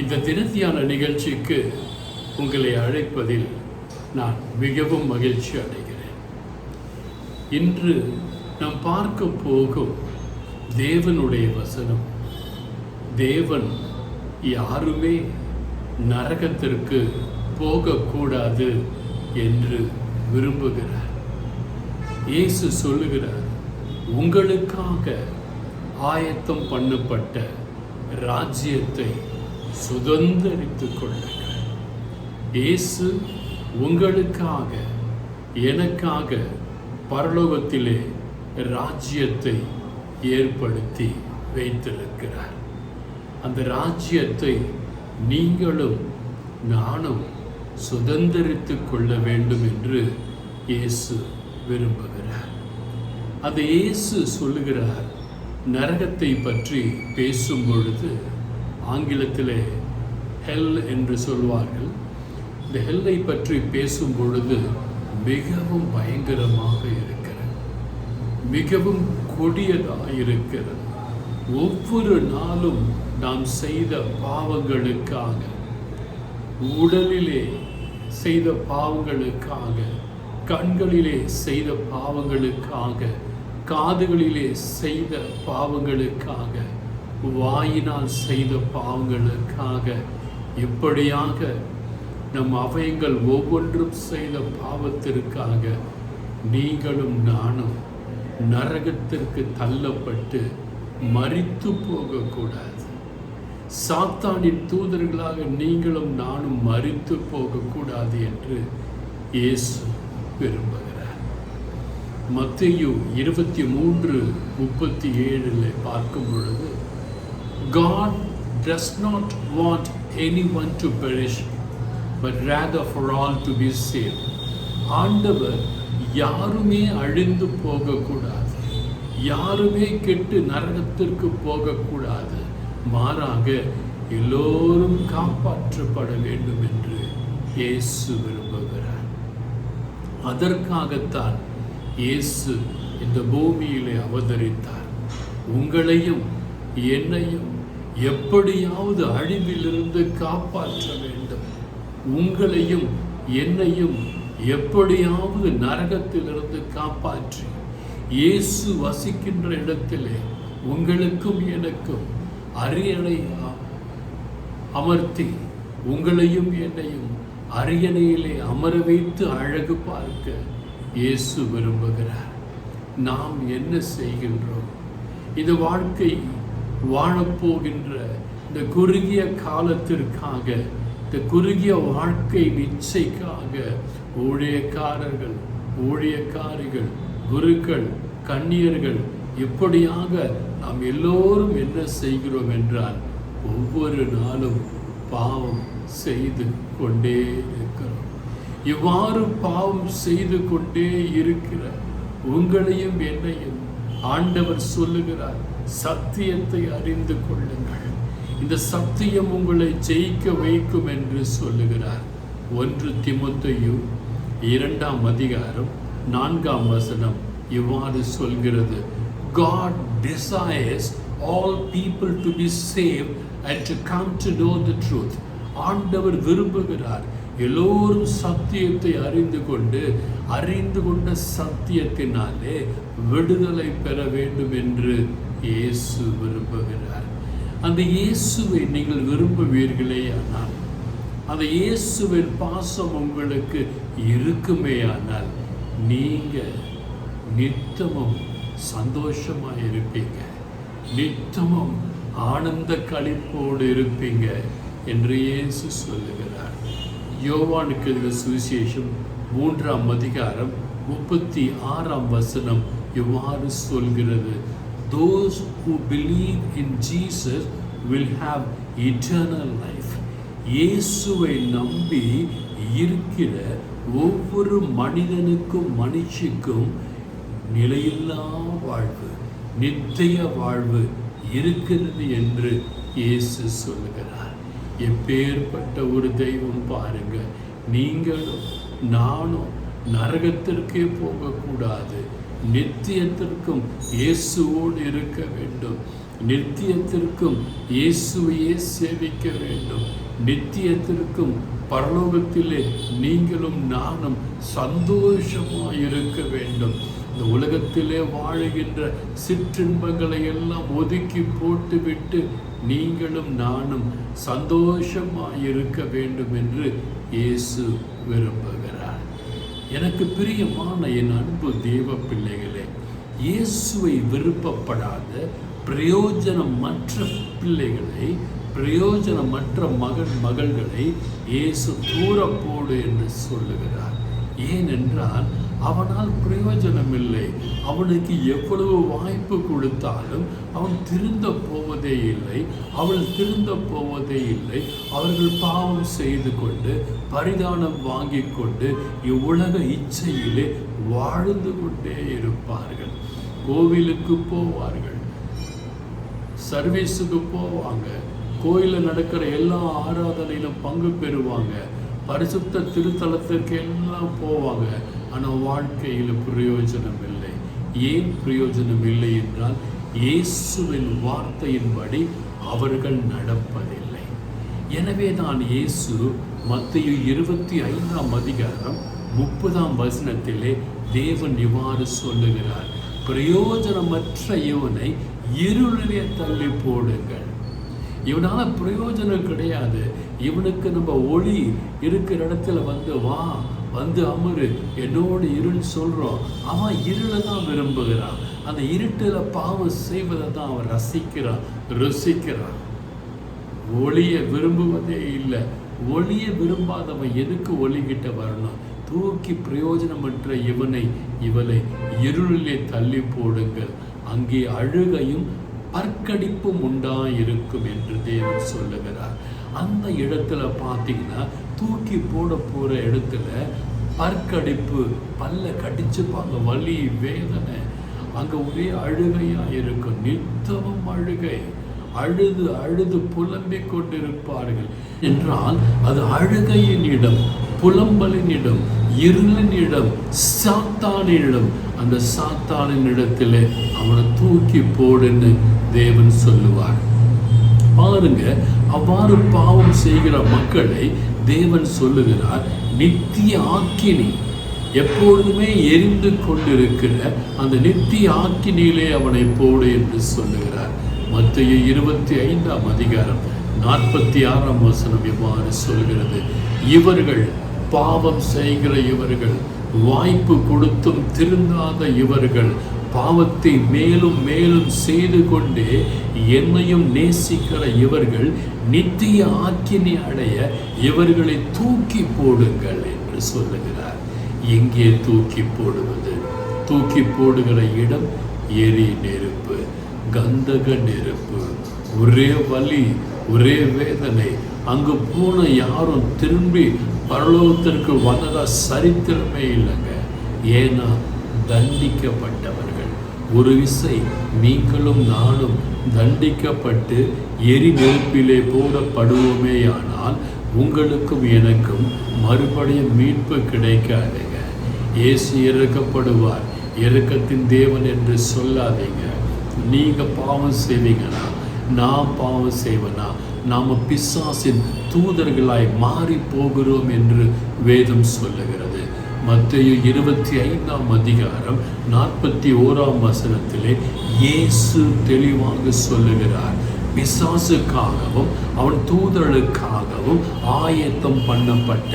இந்த தினத்தியான நிகழ்ச்சிக்கு உங்களை அழைப்பதில் நான் மிகவும் மகிழ்ச்சி அடைகிறேன். இன்று நாம் பார்க்க போகும் தேவனுடைய வசனம், தேவன் யாருமே நரகத்திற்கு போகக்கூடாது என்று விரும்புகிறார். இயேசு சொல்லுகிறார், உங்களுக்காக ஆயத்தம் பண்ணப்பட்ட ராஜ்யத்தை சுதந்தரித்துக் கொள்ளுங்கள். இயேசு உங்களுக்காக எனக்காக பரலோகத்திலே ராஜ்யத்தை ஏற்படுத்தி வைத்திருக்கிறார். அந்த ராஜ்யத்தை நீங்களும் நானும் சுதந்தரித்துக் கொள்ள வேண்டும் என்று இயேசு விரும்புகிறார். அதை இயேசு சொல்லுகிறார். நரகத்தை பற்றி பேசும் பொழுது ஆங்கிலத்திலே ஹெல் என்று சொல்வார்கள். இந்த ஹெல்லை பற்றி பேசும் பொழுது மிகவும் பயங்கரமாக இருக்கிறது, மிகவும் கொடியதாக இருக்கிறது. ஒவ்வொரு நாளும் நாம் செய்த பாவங்களுக்காக, உடலிலே செய்த பாவங்களுக்காக, கண்களிலே செய்த பாவங்களுக்காக, காதுகளிலே செய்த பாவங்களுக்காக, வாயினால் செய்த பாவங்களுக்காக, இப்படியாக நம் அவயங்கள் ஒவ்வொன்றும் செய்த பாவத்திற்காக நீங்களும் நானும் நரகத்திற்கு தள்ளப்பட்டு மரித்து போகக்கூடாது. சாத்தானின் தூதர்களாக நீங்களும் நானும் மரித்து போகக்கூடாது என்று இயேசு விரும்புகிறார். மத்தேயு 23:37 பார்க்கும் பொழுது, God does not want anyone to perish, but rather for all to be saved. ஆண்டவர் யாருமே அழிந்து போகக்கூடாது, யாருமே கெட்டு நரகத்திற்கு போகக்கூடாது, மாறாக எல்லோரும் காப்பாற்றப்பட வேண்டும் என்று இயேசு விரும்புகிறார். அதற்காகத்தான் இயேசு இந்த பூமியிலே அவதரித்தார். உங்களையும் என்னையும் எப்படியாவது அழிவிலிருந்து காப்பாற்ற வேண்டும். உங்களையும் என்னையும் எப்படியாவது நரகத்திலிருந்து காப்பாற்றி இயேசு வசிக்கின்ற இடத்திலே உங்களுக்கும் எனக்கும் அரியணை அமர்த்தி உங்களையும் என்னையும் அரியணையிலே அமர வைத்து அழகு பார்க்க இயேசு விரும்புகிறார். நாம் என்ன செய்கின்றோம்? இந்த வாழ்க்கை வாழப்போகின்ற இந்த குறுகிய காலத்திற்காக, இந்த குறுகிய வாழ்க்கை நிச்சைக்காக ஊழியக்காரர்கள், ஊழியக்காரிகள், குருக்கள், கன்னியர்கள், இப்படியாக நாம் எல்லோரும் என்ன செய்கிறோம் என்றால் ஒவ்வொரு நாளும் பாவம் செய்து கொண்டே இருக்கிறோம். இவ்வாறு பாவம் செய்து கொண்டே இருக்கிற உங்களையும் என்னையும் ஆண்டவர் சொல்லுகிறார், சத்தியத்தை அறிந்து கொள்ளுங்கள், இந்த சத்தியம் உங்களை ஜெயிக்க வைக்கும் என்று சொல்லுகிறார். 1 தீமோத்தேயு 2:4 இவ்வாறு சொல்கிறது, God desires all people to be saved and to come to know the truth. ஆண்டவர் விரும்புகிறார் எல்லோரும் சத்தியத்தை அறிந்து கொண்ட சத்தியத்தினாலே விடுதலை பெற வேண்டும் என்று இயேசு விரும்புகிறார். அந்த இயேசுவை நீங்கள் விரும்புவீர்களே ஆனால், அந்த இயேசுவின் பாசம் உங்களுக்கு இருக்குமே ஆனால், நீங்க நித்தமும் சந்தோஷமாக இருப்பீங்க, நித்தமும் ஆனந்த களிப்போடு இருப்பீங்க என்று இயேசு சொல்லுகிறார். யோவானுக்கு எழுதின சுவிசேஷம் 3:36 இவ்வாறு சொல்கிறது, Those who believe in Jesus will have eternal life. இயேசுவை நம்பி இருக்கிற ஒவ்வொரு மனிதனுக்கும் மனுஷிக்கும் நிலையில்லா வாழ்வு, நித்திய வாழ்வு இருக்கிறது என்று இயேசு சொல்லுகிறார். எப்பேற்பட்ட ஒரு தெய்வம் பாருங்க! நீங்களும் நானும் நரகத்திற்கே போகக்கூடாது, நித்தியத்திற்கும் இயேசுவோடு இருக்க வேண்டும். நித்தியத்திற்கும் இயேசுவையே சேவிக்க வேண்டும். நித்தியத்திற்கும் பரலோகத்திலே நீங்களும் நானும் சந்தோஷமாய் இருக்க வேண்டும். இந்த உலகத்திலே வாழுகின்ற சிற்றின்பங்களை எல்லாம் ஒதுக்கி போட்டுவிட்டு நீங்களும் நானும் சந்தோஷமாய் இருக்க வேண்டும் என்று இயேசு விரும்புகிறார். எனக்கு பிரியமான என் அன்பு தேவ பிள்ளைகளே, இயேசுவை விருப்பப்படாத பிரயோஜனமற்ற பிள்ளைகளை, பிரயோஜனமற்ற மகள்களை இயேசு தூர போடு என்று சொல்லுகிறார். ஏனென்றால் அவனால் பிரயோஜனம் இல்லை. அவனுக்கு எவ்வளவு வாய்ப்பு கொடுத்தாலும் அவன் திருந்த போவதே இல்லை, அவள் திருந்த போவதே இல்லை. அவர்கள் பாவம் செய்து கொண்டு பரிதானம் வாங்கி கொண்டு இவ்வுலக இச்சையிலே வாழ்ந்து கொண்டே இருப்பார்கள். கோவிலுக்கு போவார்கள், சர்வீஸுக்கு போவாங்க, கோயிலில் நடக்கிற எல்லா ஆராதனையிலும் பங்கு பெறுவாங்க, பரிசுத்த திருத்தலத்திற்கு எல்லாம் போவாங்க. ஆனால் வாழ்க்கையில் பிரயோஜனம் இல்லை. ஏன் பிரயோஜனம் இல்லை என்றால் இயேசுவின் வார்த்தையின்படி அவர்கள் நடப்பதில்லை. எனவே தான் இயேசு மத்தேயு 25:30 தேவன் இவ்வாறு சொல்லுகிறார், பிரயோஜனமற்ற இவனை இருளிலே தள்ளி போடுங்கள். இவனால பிரயோஜனம் கிடையாது. இவனுக்கு நம்ம ஒளி இருக்கிற இடத்துல வா வந்து அமரு என்னோடு இருள் சொல்றோம். அவன் இருளை தான் விரும்புகிறான். அந்த இருட்டில் பாவம் செய்வதை தான் அவன் ருசிக்கிறான். ஒளியை விரும்புவதே இல்லை. ஒளியை விரும்பாதவன் எதுக்கு ஒளிகிட்ட வரணும்? தூக்கி பிரயோஜனமற்ற இவளை இருளிலே தள்ளி போடுங்கள், அங்கே அழுகையும் பற்கடிப்பும் உண்டாயிருக்கும் என்று தேவன் சொல்லுகிறார். அந்த இடத்துல பார்த்தீங்கன்னா தூக்கி போட போகிற இடத்துல பற்கடிப்பு, பல்ல கடிச்சுப்பாங்க, வலி வேதனை, அங்கே ஒரே அழுகையாக இருக்கும். நித்தமும் அழுகை, அழுது அழுது புலம்பிக் கொண்டிருப்பார்கள் என்றால் அது அழுகையின் இடம், புலம்பலின் இடம், இருளின் இடம், சாத்தானின் இடம். அந்த சாத்தானின் இடத்திலே அவனை தூக்கி போடுன்னு தேவன் சொல்லுவார். பாருங்க, அவ்வாறு பாவம் செய்கிற மக்களை தேவன் சொல்லுகிறார், நித்திய ஆக்கினி, எப்பொழுதுமே எரிந்து கொண்டிருக்கிற அந்த நித்திய ஆக்கினியிலே அவனை போடு என்று சொல்லுகிறார். மத்தேயு 25:46 இவ்வாறு சொல்கிறது, இவர்கள் பாவம் செய்கிற இவர்கள், வாய்ப்பு கொடுத்தும் திருந்தாத இவர்கள், பாவத்தை மேலும் மேலும் செய்து கொண்டே என்னையும் நேசிக்கிற இவர்கள் நித்திய ஆக்கினை அடைய இவர்களை தூக்கி போடுங்கள் என்று சொல்லுகிறார். எங்கே தூக்கி போடுவது? தூக்கி போடுகிற இடம் எரி நெருப்பு, கந்தக நெருப்பு, ஒரே வலி, ஒரே வேதனை. அங்கு போன யாரும் திரும்பி பரலோகத்திற்கு வந்ததா சரித்திரமே இல்லைங்க. ஏன்னா தண்டிக்கப்பட்டவர்கள். ஒரு விசை நீங்களும் நானும் தண்டிக்கப்பட்டு எரி நெருப்பிலே போடப்படுவோமேயானால் உங்களுக்கும் எனக்கும் மறுபடியும் மீட்பு கிடைக்காதுங்க. இயேசு இறக்கப்படுவார், இரக்கத்தின் தேவன் என்று சொல்லாதீங்க. நீங்கள் பாவம் செய்வீங்கன்னா, நான் பாவம் செய்வேனா, நாம் பிசாசின் தூதர்களாய் மாறி போகிறோம் என்று வேதம் சொல்லுகிறது. மத்தேயு 25:41 இயேசு தெளிவாக சொல்லுகிறார், பிசாசுக்காகவும் அவன் தூதர்களுக்காகவும் ஆயத்தம் பண்ணப்பட்ட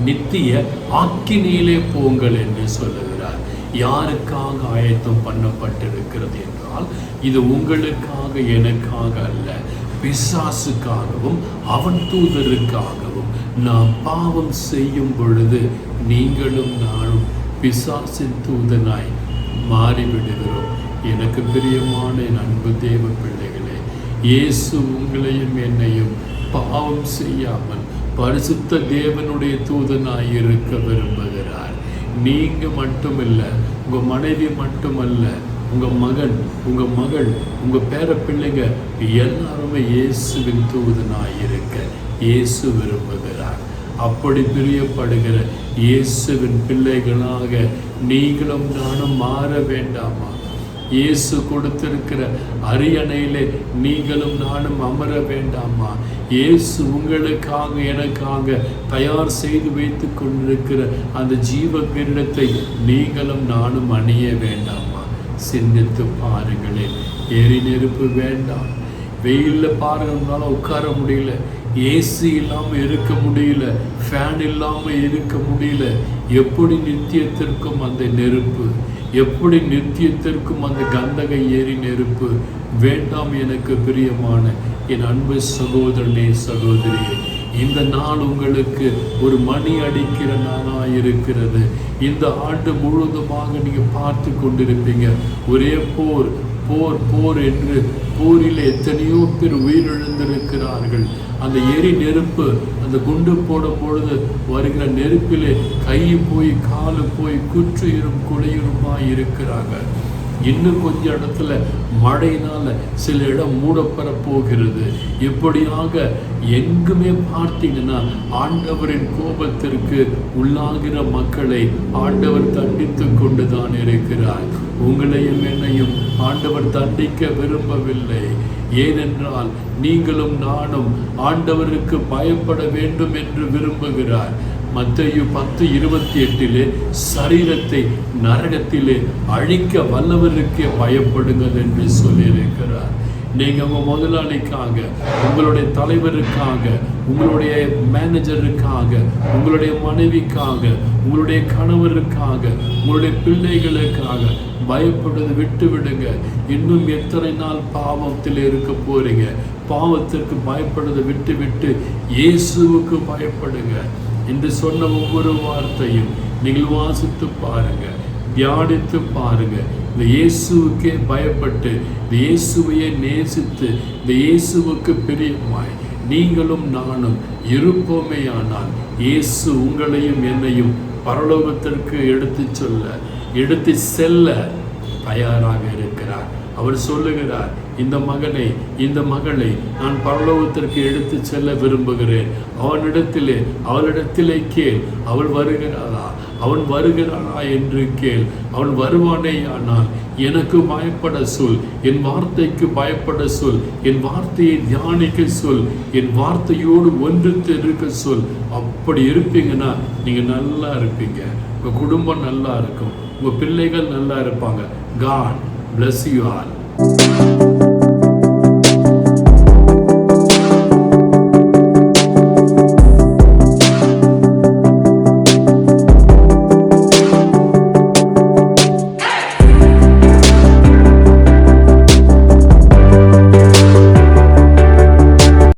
நித்திய ஆக்கினியிலே போங்கள் என்று சொல்லுகிறார். யாருக்காக ஆயத்தம் பண்ணப்பட்டிருக்கிறது என்றால், இது உங்களுக்காக எனக்காக அல்ல, பிசாசுக்காகவும் அவன் தூதருக்காகவும். நாம் பாவம் செய்யும் பொழுது நீங்களும் நானும் பிசாசின் தூதனாய் மாறிவிடுகிறோம். எனக்கு பிரியமான என் அன்பு தேவ பிள்ளைகளே, இயேசு உங்களையும் என்னையும் பாவம் செய்யாமல் பரிசுத்த தேவனுடைய தூதனாய் இருக்க விரும்புகிறார். நீங்க மட்டுமல்ல, உங்க மனைவி மட்டுமல்ல, உங்க மகன், உங்க மகள், உங்க பேர பிள்ளைங்க எல்லாருமே இயேசுவின் தூதனாய் இருக்க இயேசு விரும்புகிறார். அப்படி பிரியப்படுகிற இயேசுவின் பிள்ளைகளாக நீங்களும் நானும் மாற வேண்டாமா? இயேசு கொடுத்திருக்கிற அரியணையிலே நீங்களும் நானும் அமர வேண்டாமா? இயேசு உங்களுக்காக எனக்காக தயார் செய்து வைத்து கொண்டிருக்கிற அந்த ஜீவ கிரீடத்தை நீங்களும் நானும் அணிய வேண்டாமா? சிந்தித்து பாருங்களேன். எரி நெருப்பு வேண்டாம். வெயிலில் பாருங்கனால உட்கார முடியல, ஏசி இல்லாமல் இருக்க முடியல, ஃபேன் இல்லாமல் இருக்க முடியல. எப்படி நித்தியத்திற்கும் அந்த நெருப்பு, எப்படி நித்தியத்திற்கும் அந்த கந்தக ஏரி நெருப்பு வேண்டாம்? எனக்கு பிரியமான என் அன்பு சகோதரனே, சகோதரியே, இந்த நாள் உங்களுக்கு ஒரு மணி அடிக்கிற நாளாக இருக்கிறது. இந்த ஆண்டு முழுவதுமாக நீங்கள் பார்த்து கொண்டிருப்பீங்க, ஒரே போர் போர் போர் என்று. போரில் எத்தனையோ பேர் உயிரிழந்திருக்கிறார்கள். அந்த எரி நெருப்பு, அந்த குண்டு போடும் பொழுது வருகிற நெருப்பிலே கை போய் காலு போய் குற்றுயிரும் குடையுருமாய் இருக்கிறாங்க. இன்னும் கொஞ்ச இடத்துல மழையினால சில இடம் மூடப்பெற போகிறது. இப்படியாக எங்குமே பார்த்தீங்கன்னா ஆண்டவரின் கோபத்திற்கு உள்ளாகிற மக்களை ஆண்டவர் தண்டித்து கொண்டுதான் இருக்கிறார். உங்களையும் என்னையும் ஆண்டவர் தண்டிக்க விரும்பவில்லை. ஏனென்றால் நீங்களும் நானும் ஆண்டவருக்கு பயப்பட வேண்டும் என்று விரும்புகிறார். மத்தேயு 10:28 சரீரத்தை நரகத்திலே அழிக்க வல்லவருக்கே பயப்படுங்கள் என்று சொல்லியிருக்கிறார். நீங்கள் உங்கள் முதலாளிக்காக, உங்களுடைய தலைவருக்காக, உங்களுடைய மேனேஜருக்காக, உங்களுடைய மனைவிக்காக, உங்களுடைய கணவருக்காக, உங்களுடைய பிள்ளைகளுக்காக பயப்படுவது விட்டு விடுங்க. இன்னும் எத்தனை நாள் பாவத்தில் இருக்க போறீங்க? பாவத்திற்கு பயப்படுவதை விட்டு விட்டு இயேசுவுக்கு பயப்படுங்க என்று சொன்ன ஒவ்வொரு வார்த்தையும் நீங்கள் வாசித்து பாருங்க, தியானித்து பாருங்க. இந்த இயேசுவுக்கே பயப்பட்டு, இந்த இயேசுவையே நேசித்து, இந்த இயேசுவுக்கு பிரியமாய் நீங்களும் நானும் இருப்போமே. ஆனால் இயேசு உங்களையும் என்னையும் பரலோகத்திற்கு எடுத்து செல்ல தயாராக இருக்கிறார். அவர் சொல்லுகிறார், இந்த மகனை, இந்த மகளை நான் பரலோகத்திற்கு எடுத்து செல்ல விரும்புகிறேன். அவளிடத்திலே கேள், அவள் வருகிறாளா, அவன் வருகிறானா என்று கேள். அவன் வருவானே ஆனால் எனக்கு பயப்பட சொல், என் வார்த்தைக்கு பயப்பட சொல், என் வார்த்தையை தியானிக்க சொல், என் வார்த்தையோடு ஒன்றித்து இருக்க சொல். அப்படி இருப்பீங்கன்னா நீங்கள் நல்லா இருப்பீங்க, உங்கள் குடும்பம் நல்லா இருக்கும், உங்கள் பிள்ளைகள் நல்லா இருப்பாங்க. God bless you all.